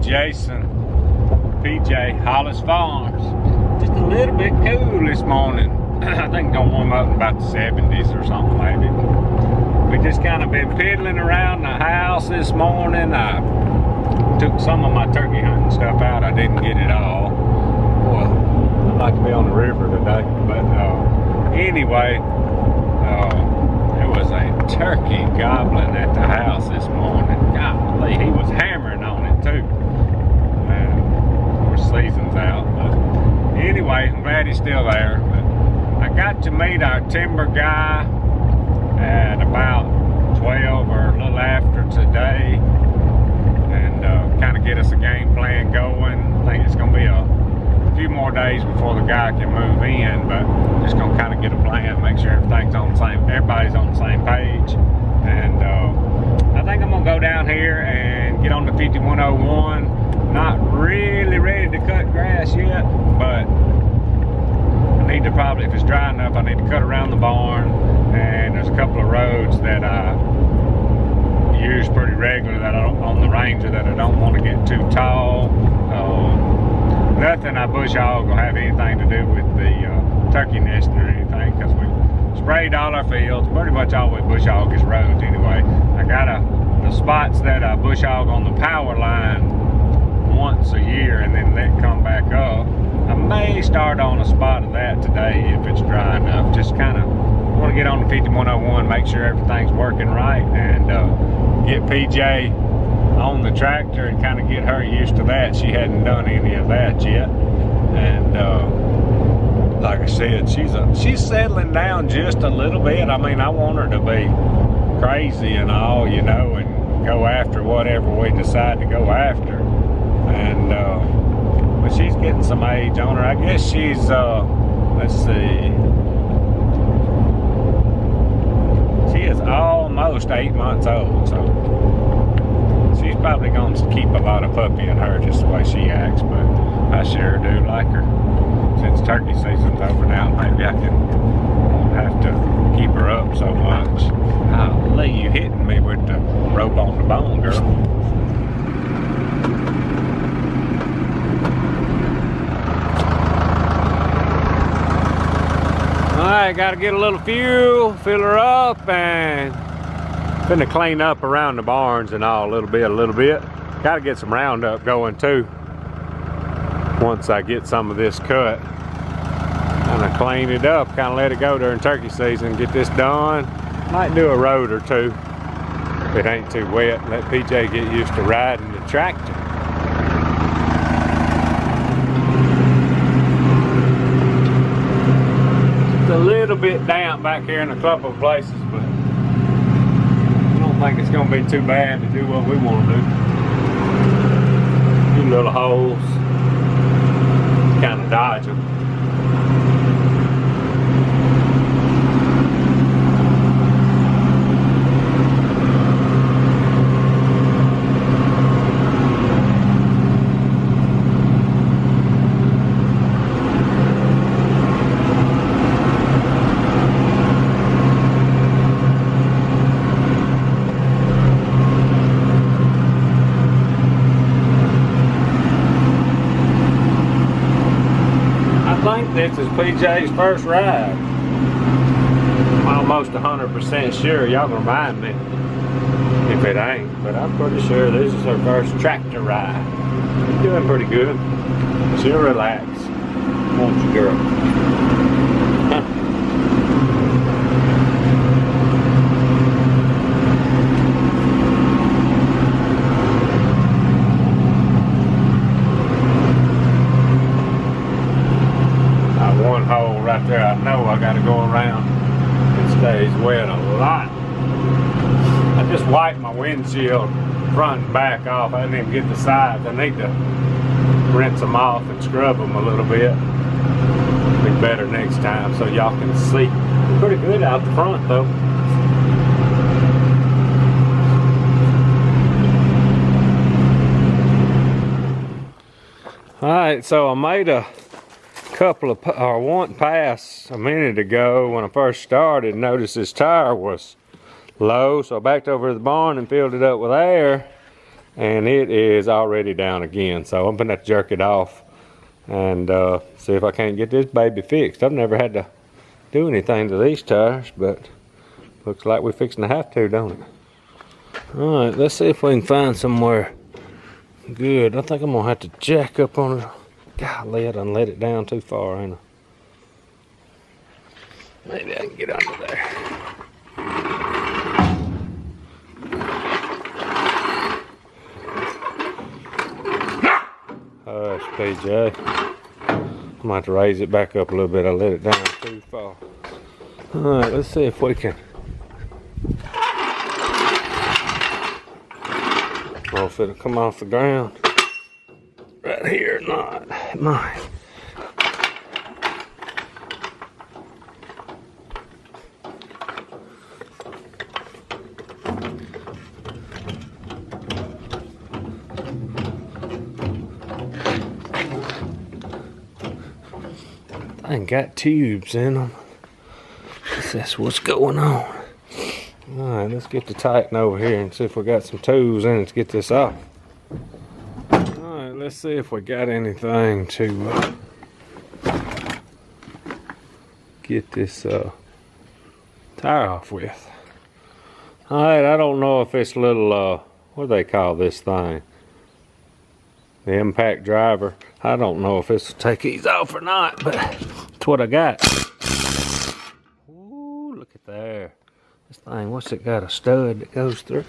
Jason, PJ, Hollis Farms. Just a little bit cool this morning. I think gonna warm up in about the 70s or something maybe. We just kind of been piddling around the house this morning. I took some of my turkey hunting stuff out. I didn't get it all. Well, I'd like to be on the river today, but anyway, there was a turkey gobbling at the house this morning. Golly, he was hammering on it too. Of course, season's out, but anyway, I'm glad he's still there. But I got to meet our timber guy at about 12 or a little after today, and kind of get us a game plan going. I think it's going to be a few more days before the guy can move in, but just going to kind of get a plan, make sure everybody's on the same page. And I think I'm going to go down here and get on the 5101. Not really ready to cut grass yet, but I need to probably, if it's dry enough, I need to cut around the barn. And there's a couple of roads that I use pretty regularly that on the Ranger that I don't want to get too tall. Nothing I bush hog will have anything to do with the turkey nesting or anything, because we sprayed all our fields. Pretty much all we bush hog is roads anyway. I got the spots that I bush hog on the power line once a year and then let come back up. I may start on a spot of that today if it's dry enough. Just kind of want to get on the 5101, make sure everything's working right, and get PJ on the tractor and kind of get her used to that. She hadn't done any of that yet, and like I said, she's settling down just a little bit. I mean, I want her to be crazy and all, you know, and go after whatever we decide to go after. And but she's getting some age on her. I guess she's let's see, she is almost 8 months old, so she's probably going to keep a lot of puppy in her just the way she acts. But I sure do like her. Since turkey season's over now, maybe I won't have to keep her up so much. Golly, you hitting me with the rope on the bone, girl. Alright, gotta get a little fuel, fill her up, and finna clean up around the barns and all a little bit. Gotta get some Roundup going too. Once I get some of this cut, kinda clean it up, kinda let it go during turkey season, get this done. Might do a road or two if it ain't too wet. Let PJ get used to riding the tractor. It's a little bit damp back here in a couple of places, but I don't think it's gonna be too bad to do what we want to do. A few little holes, kind of dodge them. This is PJ's first ride. I'm almost 100% sure. Y'all gonna remind me if it ain't, but I'm pretty sure this is her first tractor ride. She's doing pretty good. She'll relax, won't you, girl? Hole right there, I know I gotta go around. It stays wet a lot. I just wiped my windshield front and back off. I didn't even get the sides. I need to rinse them off and scrub them a little bit. Be better next time so y'all can see. Pretty good out the front though. Alright, so I made a one pass a minute ago when I first started. Noticed this tire was low, so I backed over to the barn and filled it up with air. and it is already down again. So I'm gonna have to jerk it off and see if I can't get this baby fixed. I've never had to do anything to these tires, but looks like we're fixing to have to, don't it? All right, let's see if we can find somewhere good. I think I'm gonna have to jack up on it. Golly, I done let it down too far, ain't I? Maybe I can get under there. Hush, PJ. I'm gonna have to raise it back up a little bit. I let it down too far. All right, let's see if we can. Oh, if it'll come off the ground right here or not. It might. I ain't got tubes in them. That's what's going on. Alright, let's get the Titan over here and see if we got some tools in it to get this off. Alright, let's see if we got anything to get this tire off with. Alright, I don't know if it's a little, what do they call this thing? The impact driver. I don't know if this will take these off or not, but that's what I got. Ooh, look at there. This thing, what's it got? A stud that goes through?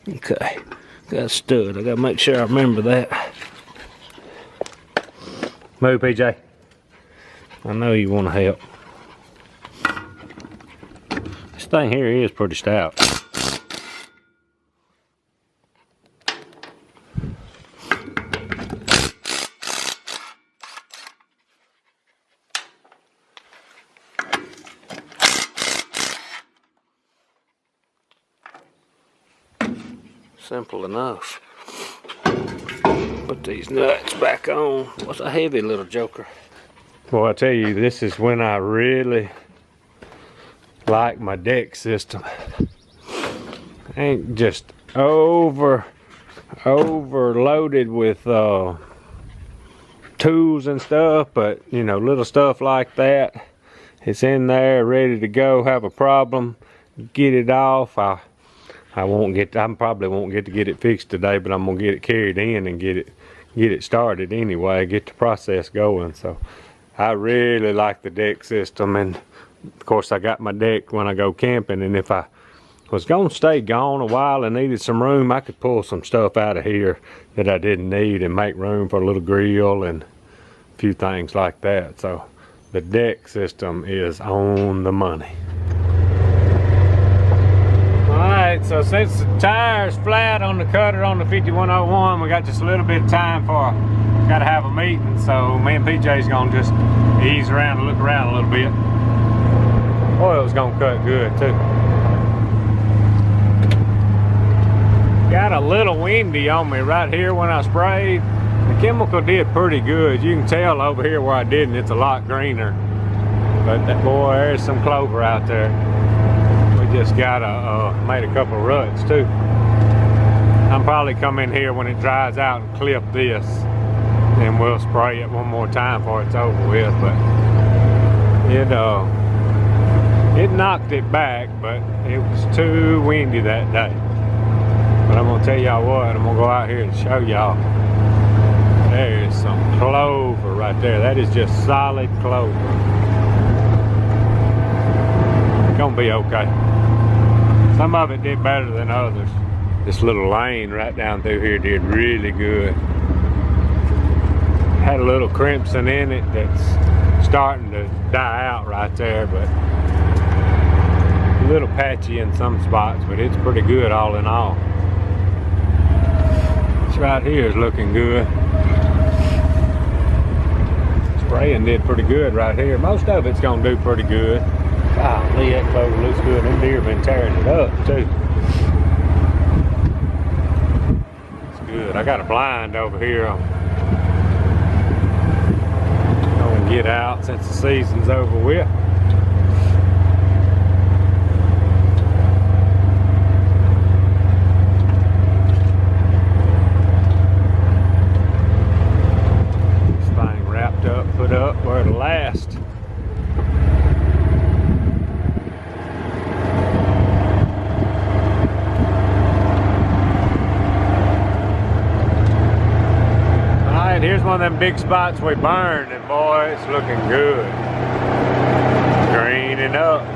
Okay, got a stud. I gotta make sure I remember that. Move, PJ. I know you want to help. This thing here is pretty stout. Simple enough. Put these nuts back on. What's a heavy little joker? Well, I tell you, this is when I really like my deck system. Ain't just overloaded with tools and stuff, but you know, little stuff like that. It's in there, ready to go. Have a problem, get it off. I probably won't get to get it fixed today, but I'm gonna get it carried in and get it started anyway, get the process going. So I really like the deck system, and of course I got my deck when I go camping, and if I was gonna stay gone a while and needed some room, I could pull some stuff out of here that I didn't need and make room for a little grill and a few things like that. So the deck system is on the money. Alright, so since the tire's flat on the cutter on the 5101, we got just a little bit of time for, gotta have a meeting, so me and PJ's gonna just ease around and look around a little bit. Oil's gonna cut good too. Got a little windy on me right here when I sprayed. The chemical did pretty good. You can tell over here where I didn't, it's a lot greener. But that, boy, there's some clover out there. Just got made a couple of ruts too. I'm probably come in here when it dries out and clip this, and we'll spray it one more time before it's over with. But it knocked it back, but it was too windy that day. But I'm gonna tell y'all what, I'm gonna go out here and show y'all. There's some clover right there. That is just solid clover. It's gonna be okay. Some of it did better than others. This little lane right down through here did really good. Had a little crimson in it that's starting to die out right there, but a little patchy in some spots, but it's pretty good all in all. This right here is looking good. Spraying did pretty good right here. Most of it's gonna do pretty good. Golly, that clover looks good. Them deer have been tearing it up too. It's good. I got a blind over here. I'm gonna get out since the season's over with. fast. Alright, here's one of them big spots we burned, and boy, it's looking good. Greening up.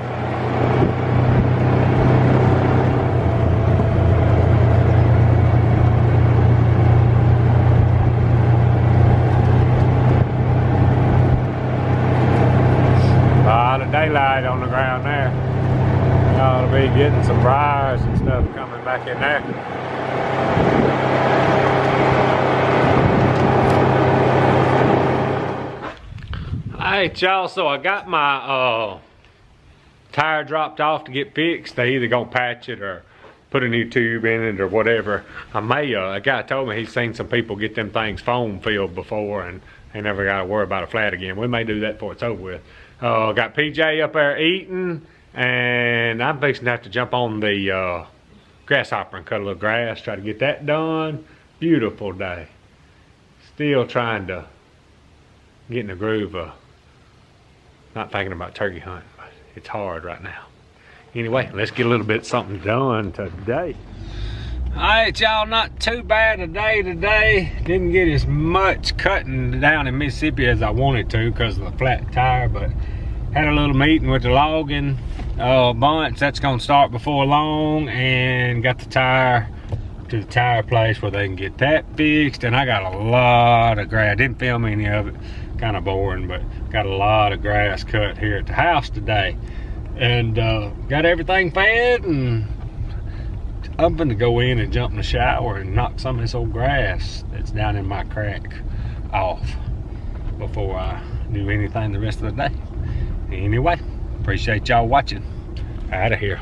Daylight on the ground there. You ought to be getting some briars and stuff coming back in there. Alright y'all, so I got my tire dropped off to get fixed. They either gonna patch it or put a new tube in it or whatever. I may, a guy told me he's seen some people get them things foam filled before and they never gotta worry about a flat again. We may do that before it's over with. Got PJ up there eating, and I'm fixing to have to jump on the grasshopper and cut a little grass, try to get that done. Beautiful day. Still trying to get in the groove of not thinking about turkey hunting, but it's hard right now. Anyway, let's get a little bit something done today. Alright y'all, not too bad a day today. Didn't get as much cutting down in Mississippi as I wanted to because of the flat tire, but had a little meeting with the logging bunch. That's gonna start before long, and got the tire to the tire place where they can get that fixed. And I got a lot of grass. Didn't film any of it, kind of boring, but got a lot of grass cut here at the house today. And got everything fed, and I'm gonna go in and jump in the shower and knock some of this old grass that's down in my crack off before I do anything the rest of the day. Anyway, appreciate y'all watching. Out of here.